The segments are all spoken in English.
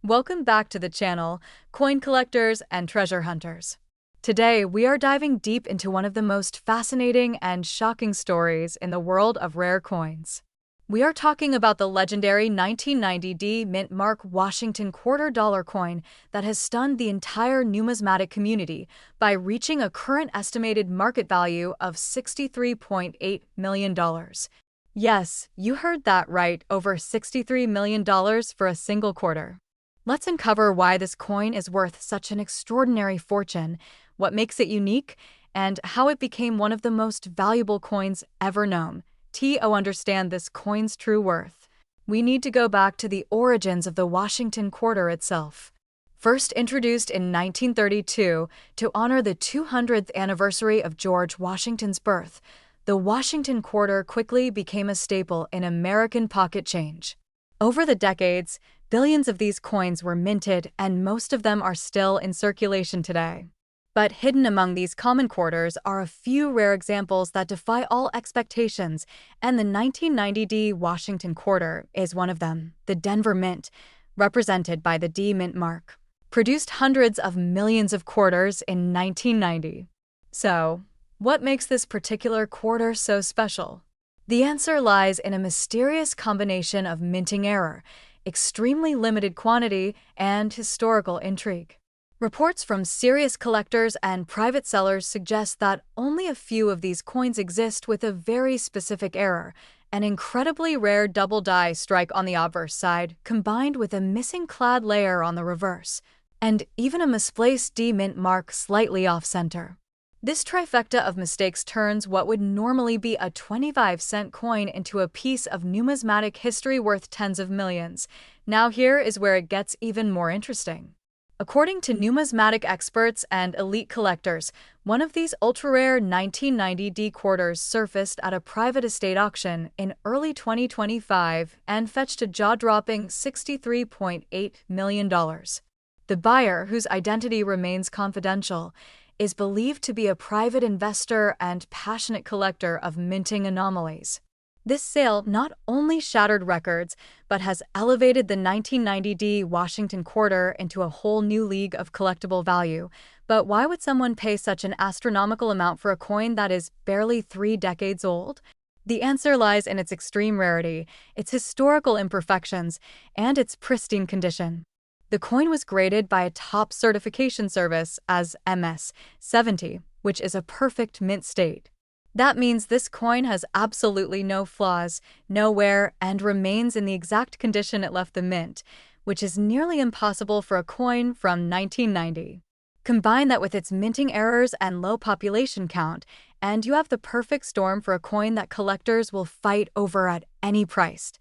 Welcome back to the channel, coin collectors and treasure hunters. Today, we are diving deep into one of the most fascinating and shocking stories in the world of rare coins. We are talking about the legendary 1990 D Mint Mark Washington $quarter coin that has stunned the entire numismatic community by reaching a current estimated market value of $63.8 million. Yes, you heard that right, over $63 million for a single quarter. Let's uncover why this coin is worth such an extraordinary fortune, what makes it unique, and how it became one of the most valuable coins ever known. To understand this coin's true worth, we need to go back to the origins of the Washington quarter itself. First introduced in 1932 to honor the 200th anniversary of George Washington's birth, the Washington quarter quickly became a staple in American pocket change. Over the decades, billions of these coins were minted, and most of them are still in circulation today. But hidden among these common quarters are a few rare examples that defy all expectations, and the 1990 D Washington quarter is one of them. The Denver Mint, represented by the D Mint mark, produced hundreds of millions of quarters in 1990. So, what makes this particular quarter so special? The answer lies in a mysterious combination of minting error, extremely limited quantity, and historical intrigue. Reports from serious collectors and private sellers suggest that only a few of these coins exist with a very specific error, an incredibly rare double die strike on the obverse side, combined with a missing clad layer on the reverse, and even a misplaced D Mint mark slightly off-center. This trifecta of mistakes turns what would normally be a 25-cent coin into a piece of numismatic history worth tens of millions. Now here is where it gets even more interesting. According to numismatic experts and elite collectors, one of these ultra-rare 1990 D quarters surfaced at a private estate auction in early 2025 and fetched a jaw-dropping $63.8 million. The buyer, whose identity remains confidential, is believed to be a private investor and passionate collector of minting anomalies. This sale not only shattered records, but has elevated the 1990 D Washington quarter into a whole new league of collectible value. But why would someone pay such an astronomical amount for a coin that is barely 3 decades old? The answer lies in its extreme rarity, its historical imperfections, and its pristine condition. The coin was graded by a top certification service as MS-70, which is a perfect mint state. That means this coin has absolutely no flaws, no wear, and remains in the exact condition it left the mint, which is nearly impossible for a coin from 1990. Combine that with its minting errors and low population count, and you have the perfect storm for a coin that collectors will fight over at any price.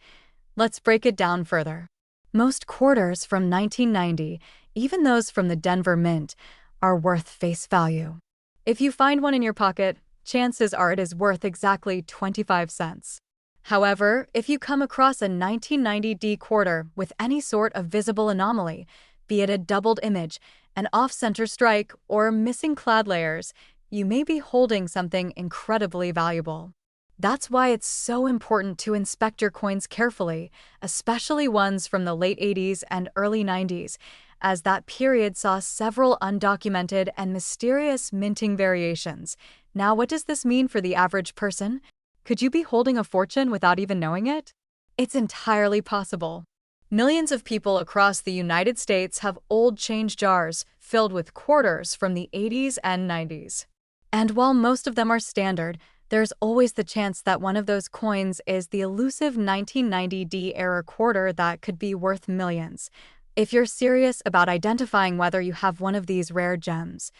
Let's break it down further. Most quarters from 1990, even those from the Denver Mint, are worth face value. If you find one in your pocket, chances are it is worth exactly 25 cents. However, if you come across a 1990 D quarter with any sort of visible anomaly, be it a doubled image, an off-center strike, or missing clad layers, you may be holding something incredibly valuable. That's why it's so important to inspect your coins carefully, especially ones from the late 80s and early 90s, as that period saw several undocumented and mysterious minting variations. Now, what does this mean for the average person? Could you be holding a fortune without even knowing it? It's entirely possible. Millions of people across the United States have old change jars filled with quarters from the 80s and 90s. And while most of them are standard, there's always the chance that one of those coins is the elusive 1990 D era quarter that could be worth millions. If you're serious about identifying whether you have one of these rare gems,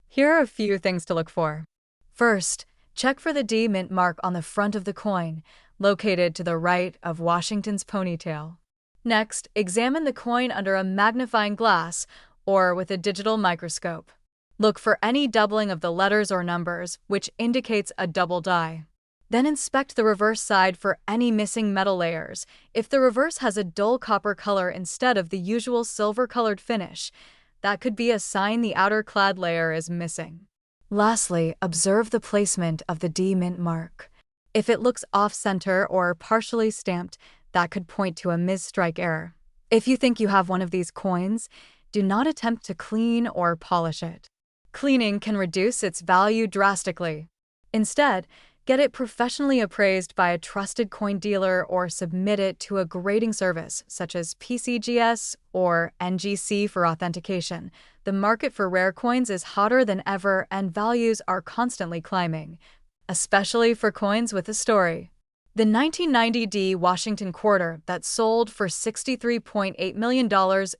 here are a few things to look for. First, check for the D Mint mark on the front of the coin, located to the right of Washington's ponytail. Next, examine the coin under a magnifying glass or with a digital microscope. Look for any doubling of the letters or numbers, which indicates a double die. Then inspect the reverse side for any missing metal layers. If the reverse has a dull copper color instead of the usual silver-colored finish, that could be a sign the outer clad layer is missing. Lastly, observe the placement of the D Mint mark. If it looks off-center or partially stamped, that could point to a mis-strike error. If you think you have one of these coins, do not attempt to clean or polish it. Cleaning can reduce its value drastically. Instead, get it professionally appraised by a trusted coin dealer or submit it to a grading service such as PCGS or NGC for authentication. The market for rare coins is hotter than ever and values are constantly climbing, especially for coins with a story. The 1990 Washington quarter that sold for $63.8 million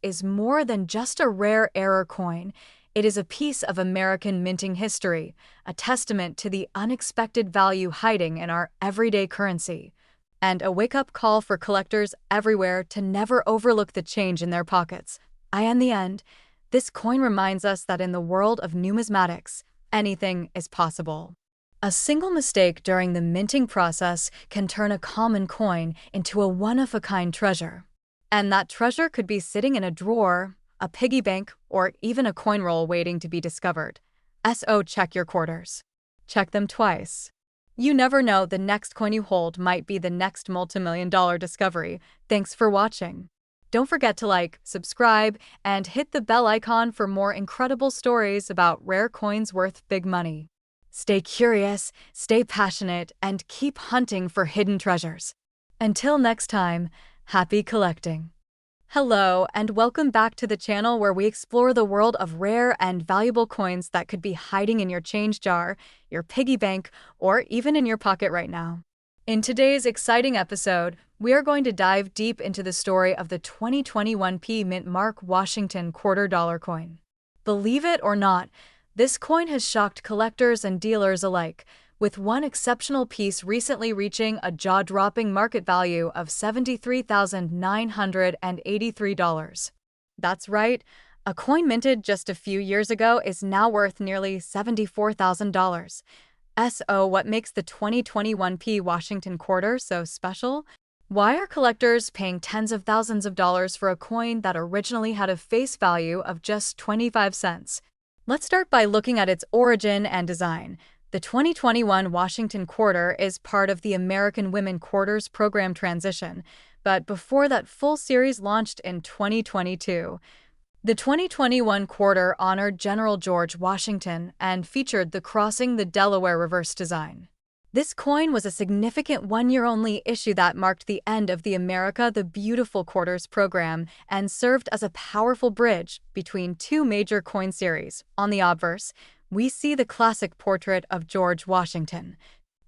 is more than just a rare error coin. It is a piece of American minting history, a testament to the unexpected value hiding in our everyday currency, and a wake-up call for collectors everywhere to never overlook the change in their pockets. In the end, this coin reminds us that in the world of numismatics, anything is possible. A single mistake during the minting process can turn a common coin into a one-of-a-kind treasure. And that treasure could be sitting in a drawer, a piggy bank, or even a coin roll waiting to be discovered. So check your quarters. Check them twice. You never know, the next coin you hold might be the next multimillion-dollar discovery. Thanks for watching. Don't forget to like, subscribe, and hit the bell icon for more incredible stories about rare coins worth big money. Stay curious, stay passionate, and keep hunting for hidden treasures. Until next time, happy collecting. Hello, and welcome back to the channel where we explore the world of rare and valuable coins that could be hiding in your change jar, your piggy bank, or even in your pocket right now. In today's exciting episode, we are going to dive deep into the story of the 2021 Mint Mark Washington $quarter coin. Believe it or not, this coin has shocked collectors and dealers alike, with one exceptional piece recently reaching a jaw-dropping market value of $73,983. That's right, a coin minted just a few years ago is now worth nearly $74,000. So what makes the 2021 Washington quarter so special? Why are collectors paying tens of thousands of dollars for a coin that originally had a face value of just 25 cents? Let's start by looking at its origin and design. The 2021 Washington quarter is part of the American Women Quarters program transition, but before that full series launched in 2022. The 2021 quarter honored General George Washington and featured the Crossing the Delaware reverse design. This coin was a significant one-year-only issue that marked the end of the America the Beautiful Quarters program and served as a powerful bridge between two major coin series. On the obverse, we see the classic portrait of George Washington,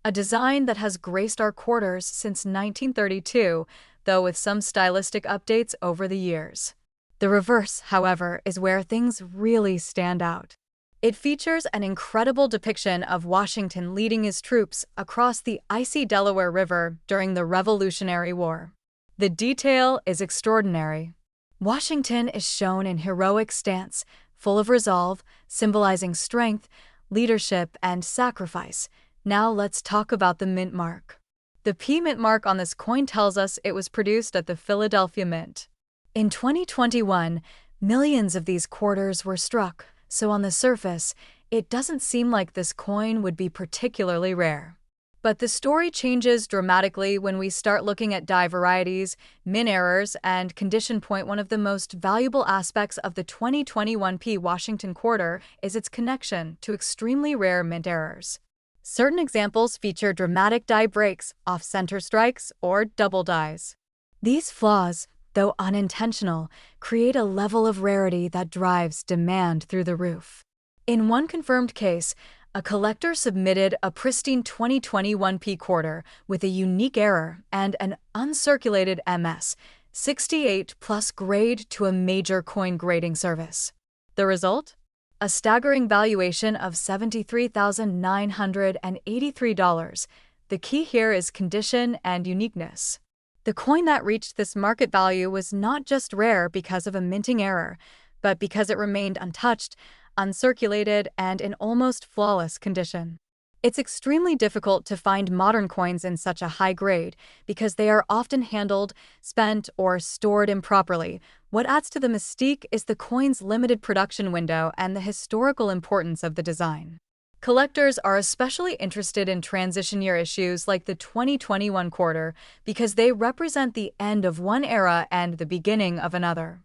a design that has graced our quarters since 1932, though with some stylistic updates over the years. The reverse, however, is where things really stand out. It features an incredible depiction of Washington leading his troops across the icy Delaware River during the Revolutionary War. The detail is extraordinary. Washington is shown in heroic stance, full of resolve, symbolizing strength, leadership, and sacrifice. Now let's talk about the mint mark. The Mint mark on this coin tells us it was produced at the Philadelphia Mint. In 2021, millions of these quarters were struck, so on the surface, it doesn't seem like this coin would be particularly rare. But the story changes dramatically when we start looking at die varieties, mint errors, and condition point. One of the most valuable aspects of the 2021 Washington quarter is its connection to extremely rare mint errors. Certain examples feature dramatic die breaks, off-center strikes, or double dies. These flaws, though unintentional, create a level of rarity that drives demand through the roof. In one confirmed case, a collector submitted a pristine 2021 quarter with a unique error and an uncirculated MS 68+ grade to a major coin grading service. The result? A staggering valuation of $73,983. The key here is condition and uniqueness. The coin that reached this market value was not just rare because of a minting error, but because it remained untouched, uncirculated, and in almost flawless condition. It's extremely difficult to find modern coins in such a high grade because they are often handled, spent, or stored improperly. What adds to the mystique is the coin's limited production window and the historical importance of the design. Collectors are especially interested in transition year issues like the 2021 quarter because they represent the end of one era and the beginning of another.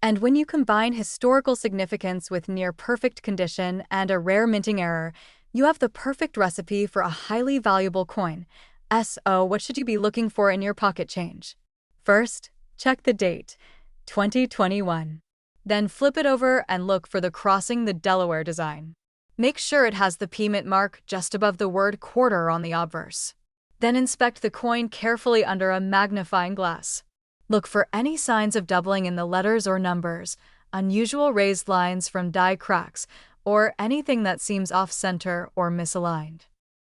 And when you combine historical significance with near-perfect condition and a rare minting error, you have the perfect recipe for a highly valuable coin. So, what should you be looking for in your pocket change? First, check the date, 2021. Then flip it over and look for the crossing the Delaware design. Make sure it has the P mint mark just above the word quarter on the obverse. Then inspect the coin carefully under a magnifying glass. Look for any signs of doubling in the letters or numbers, unusual raised lines from die cracks, or anything that seems off-center or misaligned.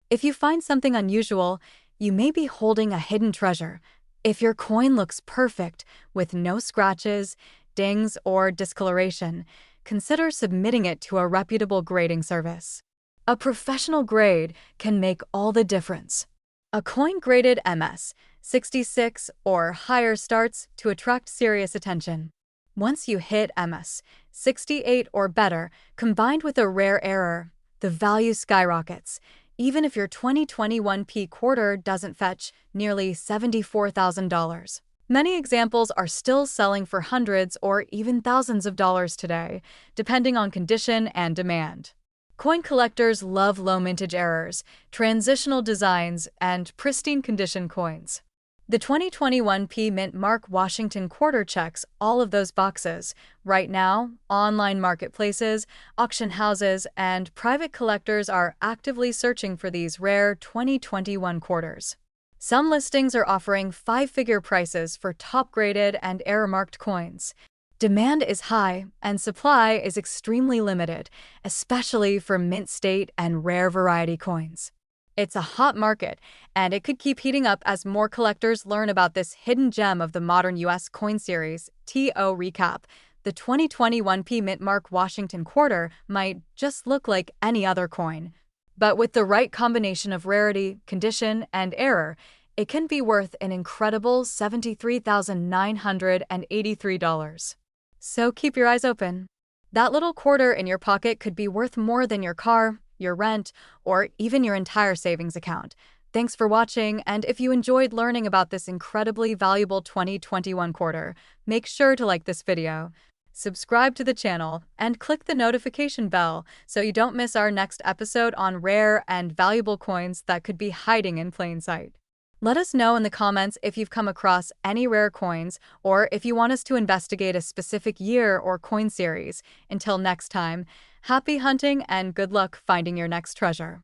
If you find something unusual, you may be holding a hidden treasure. If your coin looks perfect, with no scratches, dings, or discoloration, consider submitting it to a reputable grading service. A professional grade can make all the difference. A coin graded MS 66 or higher starts to attract serious attention. Once you hit MS 68 or better, combined with a rare error, the value skyrockets, even if your 2021 P quarter doesn't fetch nearly $74,000. Many examples are still selling for hundreds or even thousands of dollars today, depending on condition and demand. Coin collectors love low mintage errors, transitional designs, and pristine condition coins. The 2021 P Mint Mark Washington quarter checks all of those boxes. Right now, online marketplaces, auction houses, and private collectors are actively searching for these rare 2021 quarters. Some listings are offering five-figure prices for top-graded and error-marked coins. Demand is high, and supply is extremely limited, especially for mint state and rare variety coins. It's a hot market, and it could keep heating up as more collectors learn about this hidden gem of the modern U.S. coin series. To recap, the 2021 P Mint Mark Washington quarter might just look like any other coin. But with the right combination of rarity, condition, and error, it can be worth an incredible $73,983. So keep your eyes open. That little quarter in your pocket could be worth more than your car, your rent, or even your entire savings account. Thanks for watching, and if you enjoyed learning about this incredibly valuable 2021 quarter, make sure to like this video, subscribe to the channel, and click the notification bell so you don't miss our next episode on rare and valuable coins that could be hiding in plain sight. Let us know in the comments if you've come across any rare coins or if you want us to investigate a specific year or coin series. Until next time, happy hunting and good luck finding your next treasure.